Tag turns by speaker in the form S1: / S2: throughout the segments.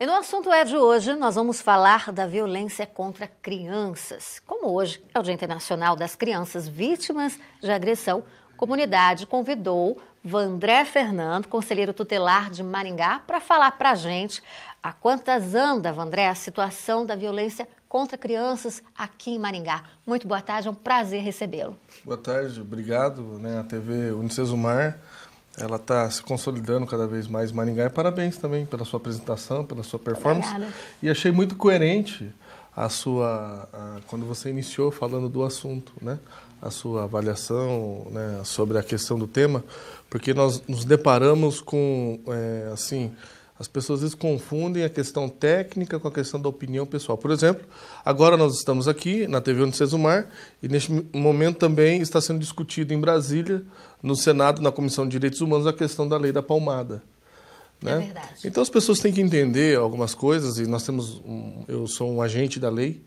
S1: E no assunto de hoje, nós vamos falar da violência contra crianças. Como hoje é o Dia Internacional das Crianças Vítimas de Agressão, a comunidade convidou Vandré Fernando, conselheiro tutelar de Maringá, para falar para a gente a quantas anda, Vandré, a situação da violência contra crianças aqui em Maringá. Muito boa tarde, é um prazer recebê-lo.
S2: Boa tarde, obrigado. A TV Unicesumar, ela está se consolidando cada vez mais em Maringá. E parabéns também pela sua apresentação, pela sua performance.
S1: Obrigada.
S2: E achei muito coerente quando você iniciou falando do assunto, né? A sua avaliação, né, sobre a questão do tema, porque nós nos deparamos com, as pessoas às vezes confundem a questão técnica com a questão da opinião pessoal. Por exemplo, agora nós estamos aqui na TV Unicesumar e neste momento também está sendo discutido em Brasília, no Senado, na Comissão de Direitos Humanos, a questão da lei da palmada. Né?
S1: É verdade.
S2: Então as pessoas têm que entender algumas coisas e eu sou um agente da lei,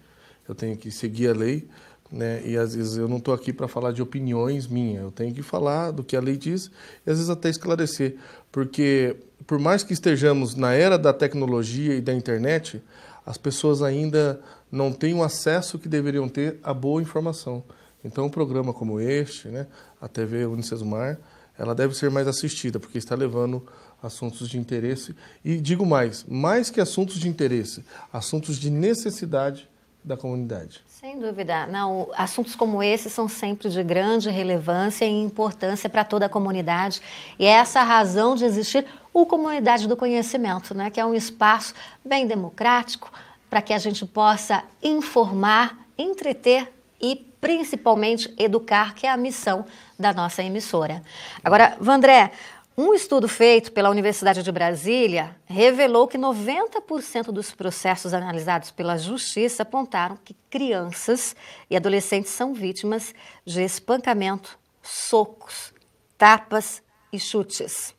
S2: eu tenho que seguir a lei, né? E às vezes eu não estou aqui para falar de opiniões minhas, eu tenho que falar do que a lei diz e às vezes até esclarecer, porque por mais que estejamos na era da tecnologia e da internet, as pessoas ainda não têm o acesso que deveriam ter à boa informação. Então um programa como este, né, a TV Unicesumar, ela deve ser mais assistida, porque está levando assuntos de interesse e digo mais que assuntos de interesse, assuntos de necessidade da comunidade.
S1: Sem dúvida. Não, assuntos como esse são sempre de grande relevância e importância para toda a comunidade. E é essa a razão de existir o Comunidade do Conhecimento, né? Que é um espaço bem democrático para que a gente possa informar, entreter e principalmente educar, que é a missão da nossa emissora. Agora, Vandré, um estudo feito pela Universidade de Brasília revelou que 90% dos processos analisados pela Justiça apontaram que crianças e adolescentes são vítimas de espancamento, socos, tapas e chutes.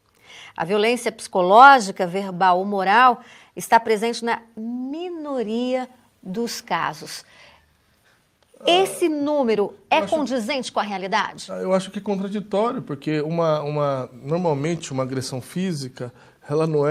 S1: A violência psicológica, verbal ou moral está presente na minoria dos casos. Esse número é condizente com a realidade?
S2: Eu acho que é contraditório, porque normalmente uma agressão física, ela não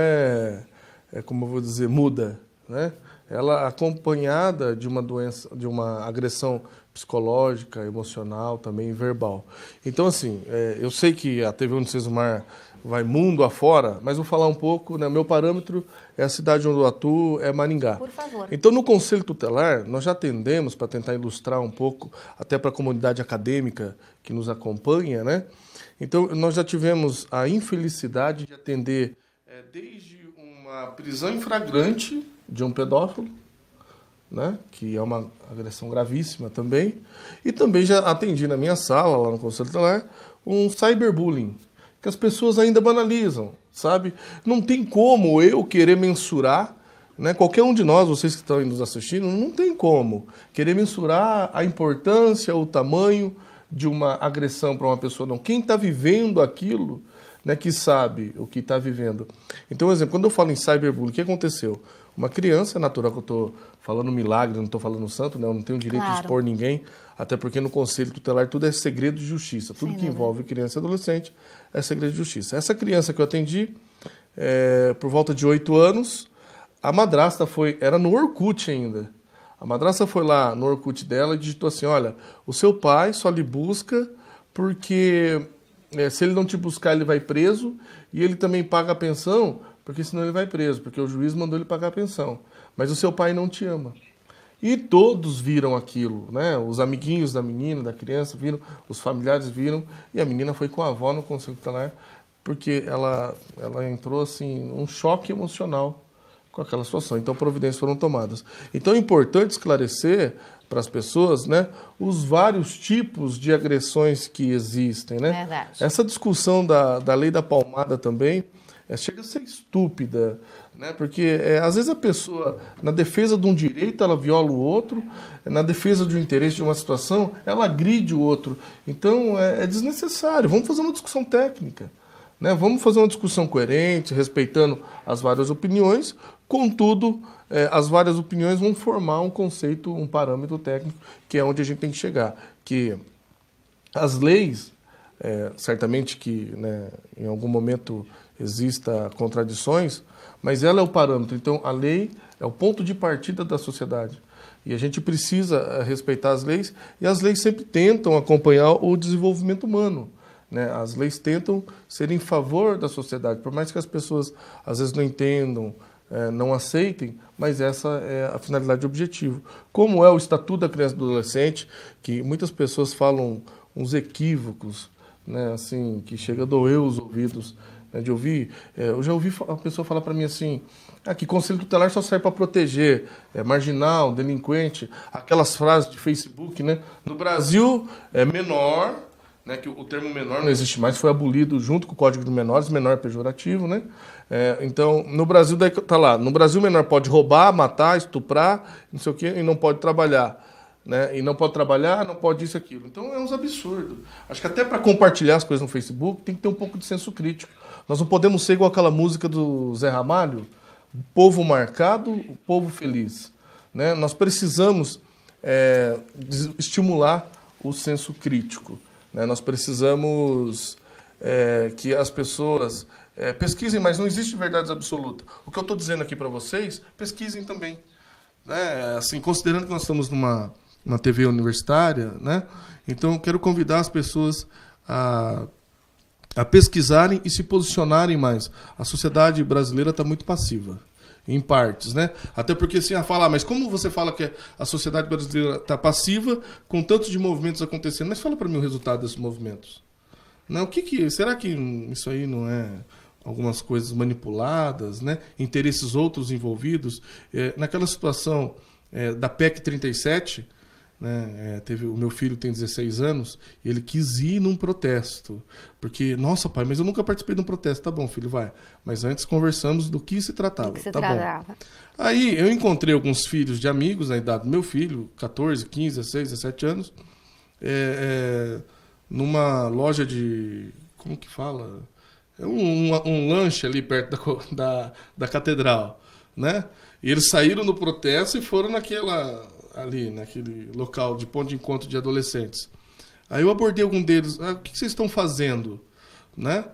S2: como eu vou dizer, muda, né? Ela é acompanhada de uma doença, de uma agressão psicológica, emocional, também verbal. Então, assim, eu sei que a TV Unicesumar vai mundo afora, mas vou falar um pouco, né? Meu parâmetro é a cidade onde eu atuo, é Maringá.
S1: Por favor.
S2: Então, no Conselho Tutelar, nós já atendemos, para tentar ilustrar um pouco, até para a comunidade acadêmica que nos acompanha, né? Então, nós já tivemos a infelicidade de atender desde uma prisão em flagrante de um pedófilo, né? Que é uma agressão gravíssima também, e também já atendi na minha sala, lá no Conselho Tutelar, um cyberbullying, que as pessoas ainda banalizam, sabe? Não tem como eu querer mensurar, né? Qualquer um de nós, vocês que estão aí nos assistindo, não tem como querer mensurar a importância, o tamanho de uma agressão para uma pessoa, não. Quem está vivendo aquilo, né, que sabe o que está vivendo. Então, por exemplo, quando eu falo em cyberbullying, o que aconteceu? Uma criança, é natural que eu estou falando milagre, não estou falando santo, né? Eu não tenho direito de expor ninguém, até porque no Conselho Tutelar tudo é segredo de justiça. Tudo que envolve criança e adolescente é segredo de justiça. Essa criança que eu atendi, por volta de 8 anos, a madrasta era no Orkut ainda. A madrasta foi lá no Orkut dela e digitou assim: olha, o seu pai só lhe busca porque se ele não te buscar ele vai preso e ele também paga a pensão porque senão ele vai preso, porque o juiz mandou ele pagar a pensão. Mas o seu pai não te ama. E todos viram aquilo, né? Os amiguinhos da menina, da criança viram, os familiares viram, e a menina foi com a avó no Conselho Tutelar, porque ela entrou assim, um choque emocional com aquela situação. Então, providências foram tomadas. Então, é importante esclarecer para as pessoas, né, os vários tipos de agressões que existem, né?
S1: Verdade.
S2: Essa discussão da lei da palmada também chega a ser estúpida, né? Porque às vezes a pessoa, na defesa de um direito, ela viola o outro, na defesa de um interesse de uma situação, ela agride o outro. Então é desnecessário. Vamos fazer uma discussão técnica, né? Vamos fazer uma discussão coerente, respeitando as várias opiniões. Contudo, as várias opiniões vão formar um conceito, um parâmetro técnico, que é onde a gente tem que chegar. Que as leis, certamente que, né, em algum momento exista contradições, mas ela é o parâmetro. Então, a lei é o ponto de partida da sociedade. E a gente precisa respeitar as leis, e as leis sempre tentam acompanhar o desenvolvimento humano, né? As leis tentam ser em favor da sociedade, por mais que as pessoas às vezes não entendam, não aceitem, mas essa é a finalidade e o objetivo. Como é o Estatuto da Criança e do Adolescente, que muitas pessoas falam uns equívocos, né, assim, que chega a doer os ouvidos, né, de ouvir. Eu já ouvi a pessoa falar para mim assim, que conselho tutelar só serve para proteger marginal, delinquente, aquelas frases de Facebook, né? No Brasil é menor, né, que o termo menor não existe mais, foi abolido junto com o Código de Menores, menor é pejorativo, né? Então, no Brasil, daí tá lá, no Brasil menor pode roubar, matar, estuprar, não sei o quê, e não pode trabalhar. Né? E não pode trabalhar, não pode isso e aquilo. Então é uns absurdos. Acho que até para compartilhar as coisas no Facebook tem que ter um pouco de senso crítico. Nós não podemos ser igual aquela música do Zé Ramalho, o povo marcado, o povo feliz. Né? Nós precisamos estimular o senso crítico. Né? Nós precisamos que as pessoas pesquisem, mas não existe verdades absolutas. O que eu estou dizendo aqui para vocês, pesquisem também. Assim, considerando que nós estamos numa TV universitária, né? Então eu quero convidar as pessoas a pesquisarem e se posicionarem mais. A sociedade brasileira está muito passiva, em partes, né? Até porque assim, mas como você fala que a sociedade brasileira está passiva com tantos de movimentos acontecendo? Mas fala para mim o resultado desses movimentos. Não, será que isso aí não é algumas coisas manipuladas, né? Interesses outros envolvidos? Naquela situação da PEC 37, né? O meu filho tem 16 anos e ele quis ir num protesto. Porque, nossa pai, mas eu nunca participei de um protesto. Tá bom, filho, vai. Mas antes conversamos do que se tratava. Bom. Aí eu encontrei alguns filhos de amigos na idade do meu filho, 14, 15, 16, 17 anos, numa loja de... Como que fala? Um lanche ali perto da catedral, né? E eles saíram no protesto e foram naquele local de ponto de encontro de adolescentes. Aí eu abordei algum deles, o que vocês estão fazendo? Né?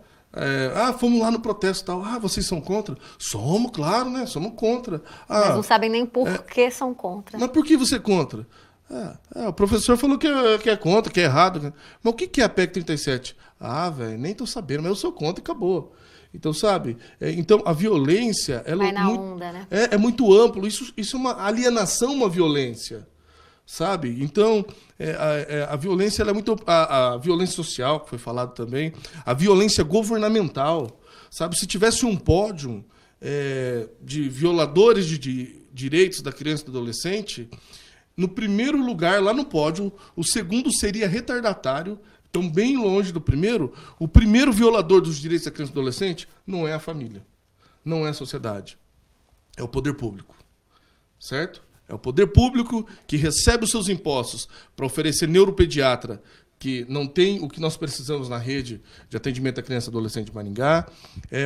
S2: Fomos lá no protesto e tal. Vocês são contra? Somos, claro, né? Somos contra.
S1: Mas não sabem nem por que são contra.
S2: Mas por que você é contra? O professor falou que é contra, que é errado. Mas o que é a PEC 37? Velho, nem tô sabendo, mas eu sou contra e acabou. Então, sabe? Então, a violência... Ela
S1: vai na onda, né?
S2: É muito amplo. Isso é uma alienação, uma violência. Sabe? Então, a violência ela é muito... A violência social, que foi falado também. A violência governamental. Sabe? Se tivesse um pódio de violadores de direitos da criança e do adolescente... No primeiro lugar, lá no pódio, o segundo seria retardatário, então bem longe do primeiro. O primeiro violador dos direitos da criança e do adolescente não é a família, não é a sociedade, é o poder público, certo? É o poder público que recebe os seus impostos para oferecer neuropediatra, que não tem o que nós precisamos na rede de atendimento à criança e adolescente de Maringá,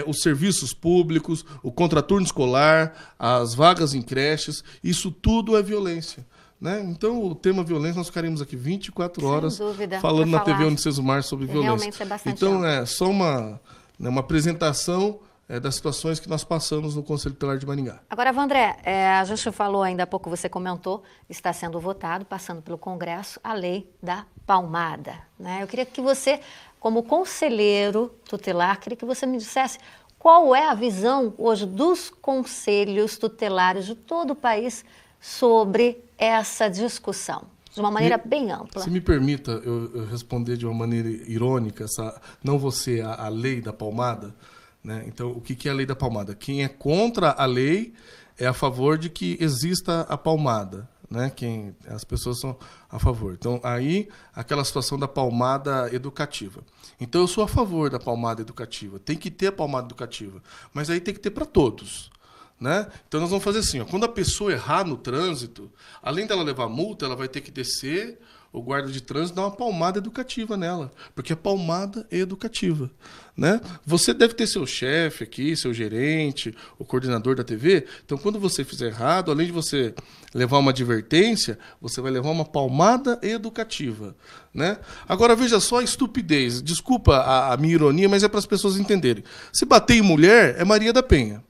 S2: os serviços públicos, o contraturno escolar, as vagas em creches, isso tudo é violência. Né? Então, o tema violência, nós ficaríamos aqui 24 horas falando na TV Unicesumar sobre violência.
S1: Realmente é bastante
S2: então, é só uma apresentação das situações que nós passamos no Conselho Tutelar de Maringá.
S1: Agora, Vandré, a gente falou ainda há pouco, você comentou, está sendo votado, passando pelo Congresso, a lei da palmada. Né? Eu queria que você, como conselheiro tutelar, queria que você me dissesse qual é a visão hoje dos conselhos tutelares de todo o país sobre essa discussão, de uma maneira bem ampla.
S2: Se me permita eu responder de uma maneira irônica, não você a lei da palmada, né? Então, o que é a lei da palmada? Quem é contra a lei é a favor de que exista a palmada, né? As pessoas são a favor. Então, aí, aquela situação da palmada educativa. Então, eu sou a favor da palmada educativa. Tem que ter a palmada educativa, mas aí tem que ter para todos. Né? Então nós vamos fazer assim, quando a pessoa errar no trânsito, além dela levar multa, ela vai ter que descer o guarda de trânsito dá uma palmada educativa nela, porque a palmada é educativa, né? Você deve ter seu chefe aqui, seu gerente, o coordenador da TV. Então, quando você fizer errado, além de você levar uma advertência, você vai levar uma palmada educativa, né? Agora, veja só a estupidez. Desculpa a minha ironia, mas é para as pessoas entenderem. Se bater em mulher, é Maria da Penha.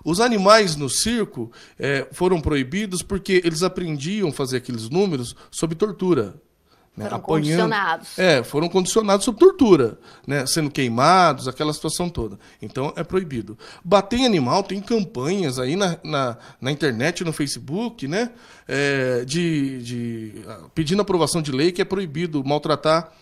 S2: Os animais no circo foram proibidos porque eles aprendiam a fazer aqueles números sob tortura. Né?
S1: Foram condicionados.
S2: Foram condicionados sob tortura, né? Sendo queimados, aquela situação toda. Então, é proibido. Bater em animal, tem campanhas aí na internet, no Facebook, né? Pedindo aprovação de lei que é proibido maltratar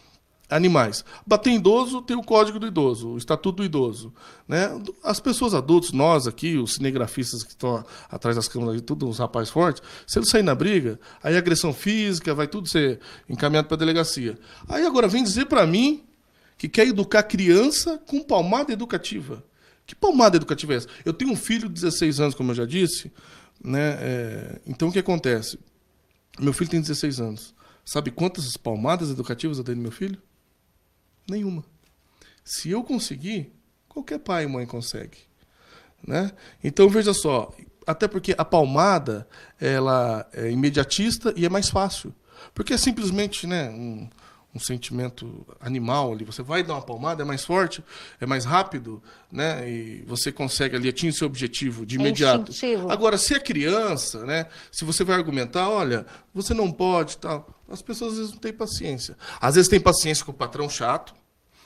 S2: animais. Bater em idoso, tem o Código do Idoso, o Estatuto do Idoso. Né? As pessoas adultas, nós aqui, os cinegrafistas que estão atrás das câmeras, tudo uns rapazes fortes, se eles saírem na briga, aí agressão física, vai tudo ser encaminhado para a delegacia. Aí agora vem dizer para mim que quer educar criança com palmada educativa. Que palmada educativa é essa? Eu tenho um filho de 16 anos, como eu já disse, né? Então o que acontece? Meu filho tem 16 anos. Sabe quantas palmadas educativas eu dei no meu filho? Nenhuma. Se eu conseguir, qualquer pai e mãe consegue. Né? Então, veja só, até porque a palmada ela é imediatista e é mais fácil. Porque é simplesmente, né, um sentimento animal ali. Você vai dar uma palmada, é mais forte, é mais rápido, né, e você consegue ali atingir seu objetivo de imediato.
S1: Instintivo.
S2: Agora, se é criança, né, se você vai argumentar, olha, você não pode, tal, as pessoas às vezes não têm paciência. Às vezes tem paciência com o patrão chato,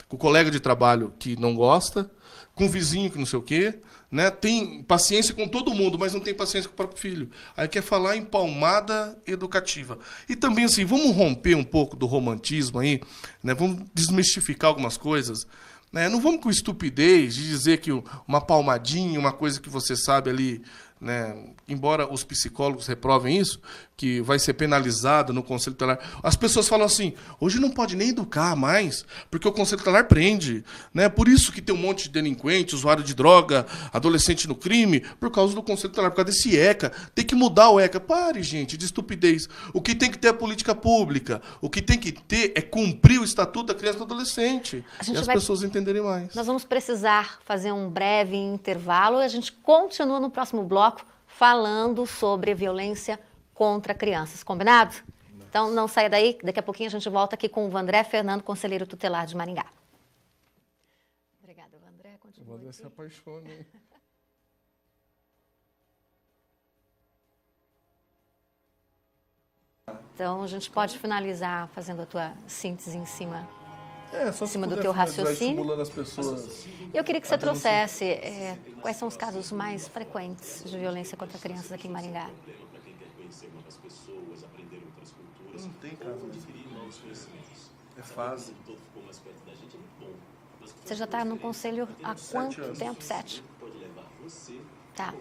S2: com o colega de trabalho que não gosta, com o vizinho que não sei o quê, né? Tem paciência com todo mundo, mas não tem paciência com o próprio filho. Aí quer falar em palmada educativa. E também, assim, vamos romper um pouco do romantismo aí, né? Vamos desmistificar algumas coisas. Né? Não vamos com estupidez de dizer que uma palmadinha, uma coisa que você sabe ali, né? Embora os psicólogos reprovem isso, que vai ser penalizado no Conselho Tutelar. As pessoas falam assim, hoje não pode nem educar mais, porque o Conselho Tutelar prende. Né? Por isso que tem um monte de delinquente, usuário de droga, adolescente no crime, por causa do Conselho Tutelar, por causa desse ECA. Tem que mudar o ECA. Pare, gente, de estupidez. O que tem que ter é a política pública. O que tem que ter é cumprir o Estatuto da Criança e do Adolescente. E as pessoas entenderem mais.
S1: Nós vamos precisar fazer um breve intervalo e a gente continua no próximo bloco falando sobre violência contra crianças. Combinado? Então não saia daí, daqui a pouquinho a gente volta aqui com o Vandré Fernando, conselheiro tutelar de Maringá. Obrigada, Vandré.
S2: O Vandré se apaixona, hein?
S1: Então a gente pode finalizar fazendo a tua síntese em cima.
S2: Só
S1: em cima do teu raciocínio.
S2: As pessoas.
S1: Eu queria que você trouxesse quais são os casos mais frequentes de violência contra crianças aqui em Maringá.
S2: Não tem caso assim. É fase.
S1: Você já está no conselho há quanto tempo? 7. Tá.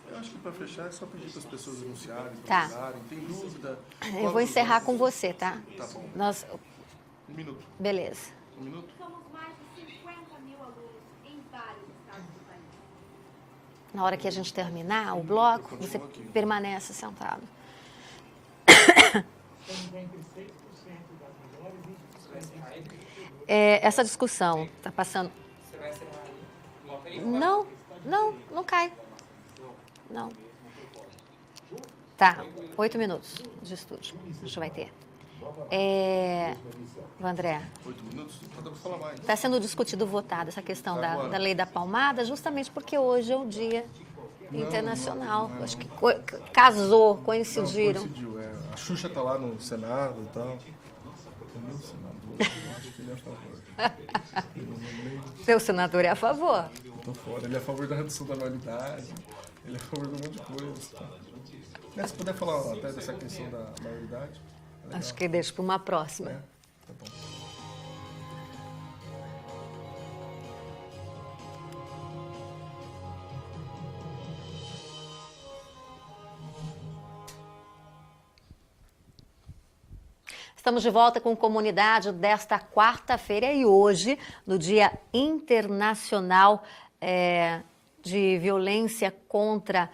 S2: Eu acho que para fechar é só pedir para as pessoas anunciarem,
S1: Tá.
S2: Tem dúvida?
S1: Eu vou encerrar com você, tá?
S2: Tá bom. Um minuto.
S1: Beleza.
S2: Um minuto?
S3: Somos mais de 50 mil alunos em vários estados do país.
S1: Na hora que a gente terminar o bloco, você permanece sentado. Essa discussão está passando... Não cai. Não. Tá, 8 minutos de estúdio. A gente vai ter. Vandré.
S2: 8 minutos? Dá para falar mais.
S1: Está sendo discutido, votado, essa questão da lei da palmada, justamente porque hoje é o Dia Internacional. Acho que casou, coincidiram.
S2: Não, coincidiu, A Xuxa está lá no Senado e tal. Meu senador, eu acho que ele é a favor.
S1: Seu senador é a favor.
S2: Eu tô fora. Ele é a favor da redução da maioridade. Ele é a favor de um monte de coisas. Se puder falar até dessa questão da maioridade.
S1: Acho que deixo para uma próxima.
S2: Tá bom.
S1: Estamos de volta com Comunidade desta quarta-feira e hoje, no Dia Internacional de Violência contra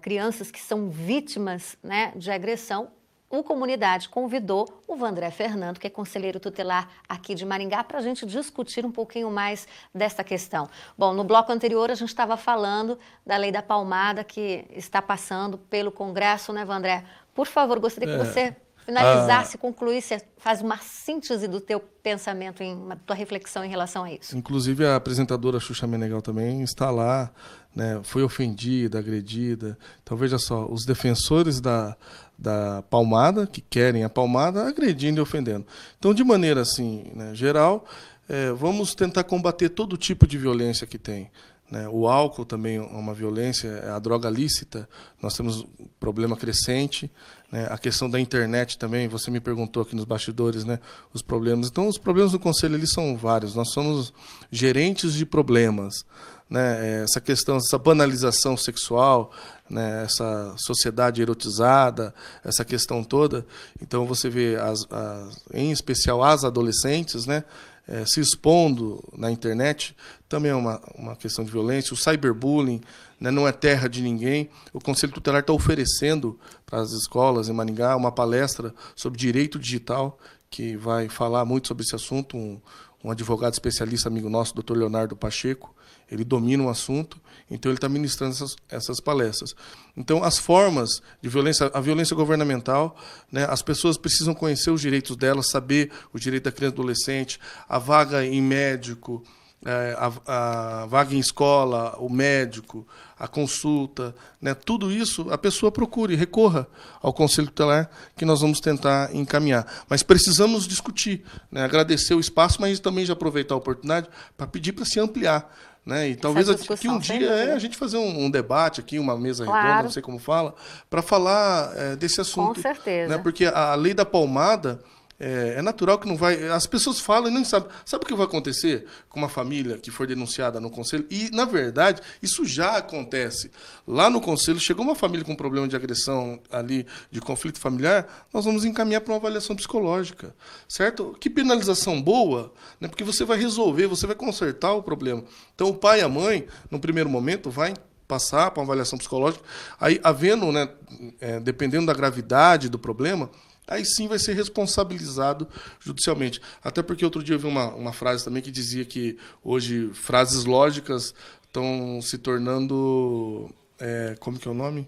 S1: crianças que são vítimas, né, de agressão, o Comunidade convidou o Vandré Fernando, que é conselheiro tutelar aqui de Maringá, para a gente discutir um pouquinho mais dessa questão. Bom, no bloco anterior a gente estava falando da Lei da Palmada, que está passando pelo Congresso, né, Vandré? Por favor, gostaria que você finalizasse, concluísse, faz uma síntese do teu pensamento, tua reflexão em relação a isso.
S2: Inclusive a apresentadora Xuxa Meneghel também está lá, né, foi ofendida, agredida. Então veja só, os defensores da palmada, que querem a palmada, agredindo e ofendendo. Então, de maneira assim, né, geral, vamos tentar combater todo tipo de violência que tem. Né? O álcool também é uma violência, a droga lícita, nós temos um problema crescente. Né? A questão da internet também, você me perguntou aqui nos bastidores, né, os problemas. Então, os problemas do Conselho eles são vários, nós somos gerentes de problemas. Né? Essa questão, essa banalização sexual, né? Essa sociedade erotizada, essa questão toda. Então, você vê, em especial as adolescentes, né, se expondo na internet, também é uma questão de violência. O cyberbullying, né, não é terra de ninguém. O Conselho Tutelar está oferecendo para as escolas em Maringá uma palestra sobre direito digital, que vai falar muito sobre esse assunto. Um advogado especialista, amigo nosso, Dr. Leonardo Pacheco, ele domina o assunto, então ele está ministrando essas palestras. Então, as formas de violência, a violência governamental, né, as pessoas precisam conhecer os direitos delas, saber o direito da criança e do adolescente, a vaga em médico, a vaga em escola, o médico, a consulta, né, tudo isso a pessoa procure, recorra ao Conselho Tutelar, que nós vamos tentar encaminhar. Mas precisamos discutir, né, agradecer o espaço, mas também já aproveitar a oportunidade para pedir para se ampliar. Né? E talvez aqui um dia a gente fazer um debate aqui, uma mesa redonda, não sei como fala, para falar desse assunto.
S1: Com certeza.
S2: Né? Porque a lei da palmada é natural que não vai... As pessoas falam e não sabem. Sabe o que vai acontecer com uma família que for denunciada no conselho? E, na verdade, isso já acontece. Lá no conselho, chegou uma família com problema de agressão ali, de conflito familiar, nós vamos encaminhar para uma avaliação psicológica. Certo? Que penalização boa, né? Porque você vai resolver, você vai consertar o problema. Então, o pai e a mãe, no primeiro momento, vai passar para uma avaliação psicológica. Aí, havendo, né, dependendo da gravidade do problema, aí sim vai ser responsabilizado judicialmente. Até porque outro dia eu vi uma frase também que dizia que hoje frases lógicas estão se tornando... como que é o nome?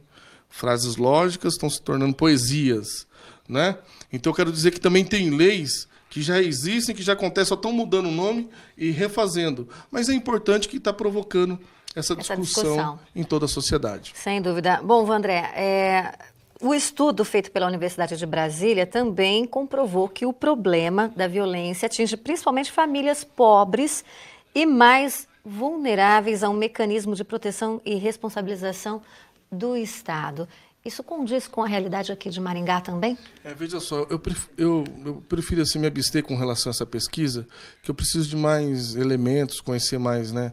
S2: Frases lógicas estão se tornando poesias. Né? Então eu quero dizer que também tem leis que já existem, que já acontecem, só estão mudando o nome e refazendo. Mas é importante que está provocando essa discussão em toda a sociedade.
S1: Sem dúvida. Bom, Vandré, o estudo feito pela Universidade de Brasília também comprovou que o problema da violência atinge principalmente famílias pobres e mais vulneráveis a um mecanismo de proteção e responsabilização do Estado. Isso condiz com a realidade aqui de Maringá também?
S2: Veja só, eu prefiro assim, me abster com relação a essa pesquisa, que eu preciso de mais elementos, conhecer mais, né,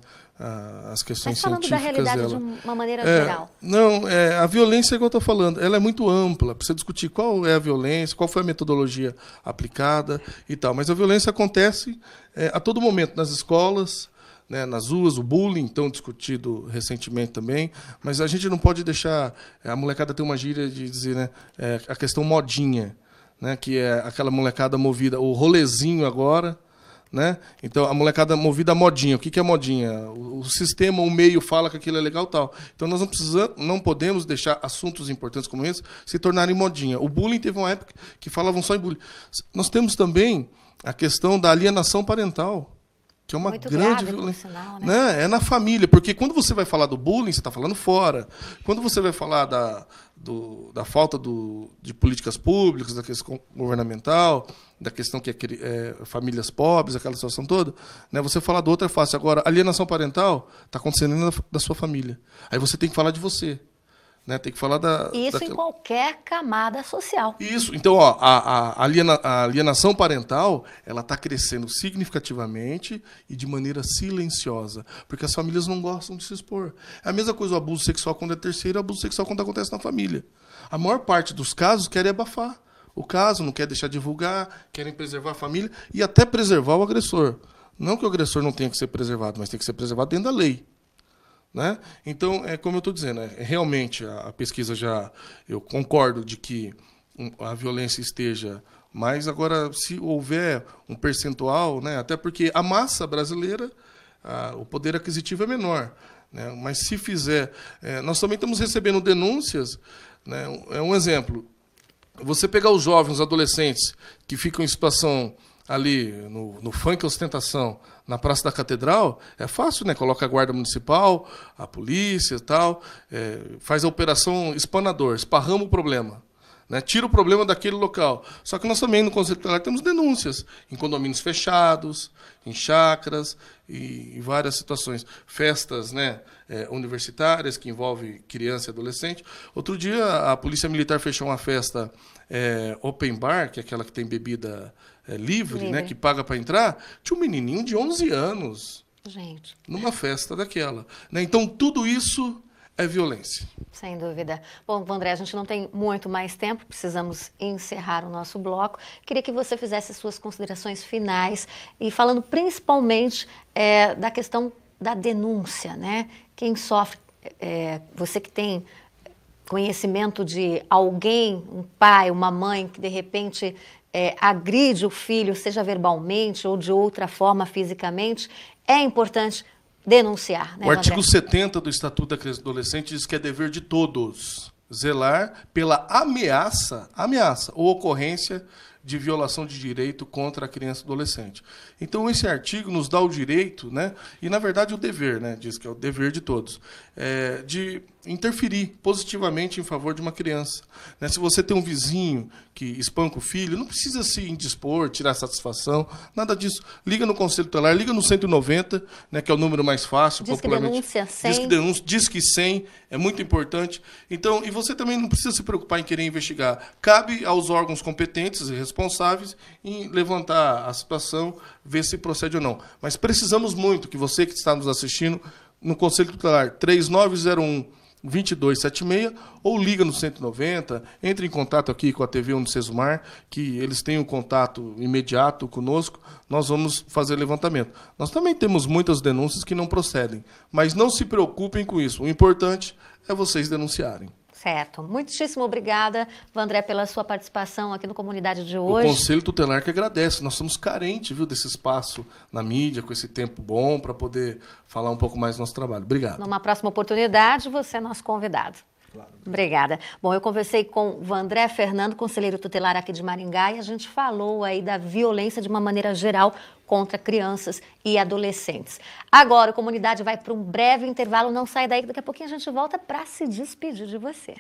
S2: as questões científicas dela.
S1: Mas falando da realidade de uma maneira geral.
S2: Não, a violência, igual eu estou falando, ela é muito ampla, precisa discutir qual é a violência, qual foi a metodologia aplicada e tal. Mas a violência acontece a todo momento nas escolas, né, nas ruas, o bullying, tão discutido recentemente também, mas a gente não pode deixar... A molecada tem uma gíria de dizer, né, a questão modinha, né, que é aquela molecada movida, o rolezinho agora, né? Então, a molecada movida a modinha. O que é modinha? O sistema, o meio fala que aquilo é legal e tal. Então, nós não podemos deixar assuntos importantes como esse se tornarem modinha. O bullying teve uma época que falavam só em bullying. Nós temos também a questão da alienação parental, que é uma
S1: muito
S2: grande
S1: grave,
S2: violência.
S1: sinal, né?
S2: É na família, porque quando você vai falar do bullying, você está falando fora. Quando você vai falar da falta de políticas públicas, da questão governamental, da questão que é famílias pobres, aquela situação toda, né, você falar do outro é fácil. Agora, alienação parental está acontecendo da sua família. Aí você tem que falar de você. Né, tem que falar
S1: Isso em qualquer camada social.
S2: Isso. Então, ó, a alienação parental ela está crescendo significativamente e de maneira silenciosa, porque as famílias não gostam de se expor. É a mesma coisa o abuso sexual quando é terceiro, o abuso sexual quando acontece na família. A maior parte dos casos querem abafar o caso, não quer deixar divulgar, querem preservar a família e até preservar o agressor. Não que o agressor não tenha que ser preservado, mas tem que ser preservado dentro da lei. né? Então, é como eu estou dizendo, realmente a pesquisa eu concordo de que a violência esteja, mas agora se houver um percentual, né, até porque a massa brasileira, o poder aquisitivo é menor, né, mas se fizer, nós também estamos recebendo denúncias, né, é um exemplo, você pegar os jovens, os adolescentes que ficam em situação ali no funk ostentação, na Praça da Catedral, é fácil, né? Coloca a Guarda Municipal, a polícia e tal, faz a operação espanador, esparrama o problema, né? Tira o problema daquele local. Só que nós também, no Conselho Tutelar, temos denúncias em condomínios fechados, em chácaras e em várias situações. Festas, né, universitárias que envolvem criança e adolescente. Outro dia, a Polícia Militar fechou uma festa open bar, que é aquela que tem bebida livre, né, que paga para entrar. Tinha um menininho de 11 anos,
S1: gente,
S2: numa festa daquela, né? Então, tudo isso é violência.
S1: sem dúvida. Bom, Vandré, a gente não tem muito mais tempo, precisamos encerrar o nosso bloco. Queria que você fizesse suas considerações finais e falando principalmente da questão da denúncia, né? Quem sofre, você que tem conhecimento de alguém, um pai, uma mãe, que de repente agride o filho, seja verbalmente ou de outra forma fisicamente, é importante denunciar, né,
S2: O artigo
S1: Vandré?
S2: 70 do Estatuto da Criança e do Adolescente diz que é dever de todos zelar pela ameaça ou ocorrência de violação de direito contra a criança e adolescente. Então, esse artigo nos dá o direito, né, e, na verdade, o dever, né, diz que é o dever de todos, de interferir positivamente em favor de uma criança. Né? Se você tem um vizinho que espanca o filho, não precisa se indispor, tirar satisfação, nada disso. Liga no Conselho Tutelar, liga no 190, né, que é o número mais fácil.
S1: Diz que
S2: popularmente.
S1: denúncia 100.
S2: Diz que denúncia, diz que 100, é muito importante. Então, e você também não precisa se preocupar em querer investigar. Cabe aos órgãos competentes e responsáveis em levantar a situação, ver se procede ou não. Mas precisamos muito que você que está nos assistindo, no Conselho Tutelar 3901-2276, ou liga no 190, entre em contato aqui com a TV Unicesumar, que eles têm um contato imediato conosco, nós vamos fazer levantamento. Nós também temos muitas denúncias que não procedem, mas não se preocupem com isso. O importante é vocês denunciarem.
S1: Certo. Muitíssimo obrigada, Vandré, pela sua participação aqui no Comunidade de
S2: O
S1: hoje.
S2: Conselho Tutelar que agradece. Nós somos carentes, viu, desse espaço na mídia, com esse tempo bom, para poder falar um pouco mais do nosso trabalho. Obrigado.
S1: Numa próxima oportunidade, você é nosso convidado.
S2: Claro.
S1: Obrigada. Bom, eu conversei com o Vandré Fernando, conselheiro tutelar aqui de Maringá, e a gente falou aí da violência de uma maneira geral contra crianças e adolescentes. Agora, a comunidade vai para um breve intervalo, não sai daí, que daqui a pouquinho a gente volta para se despedir de você.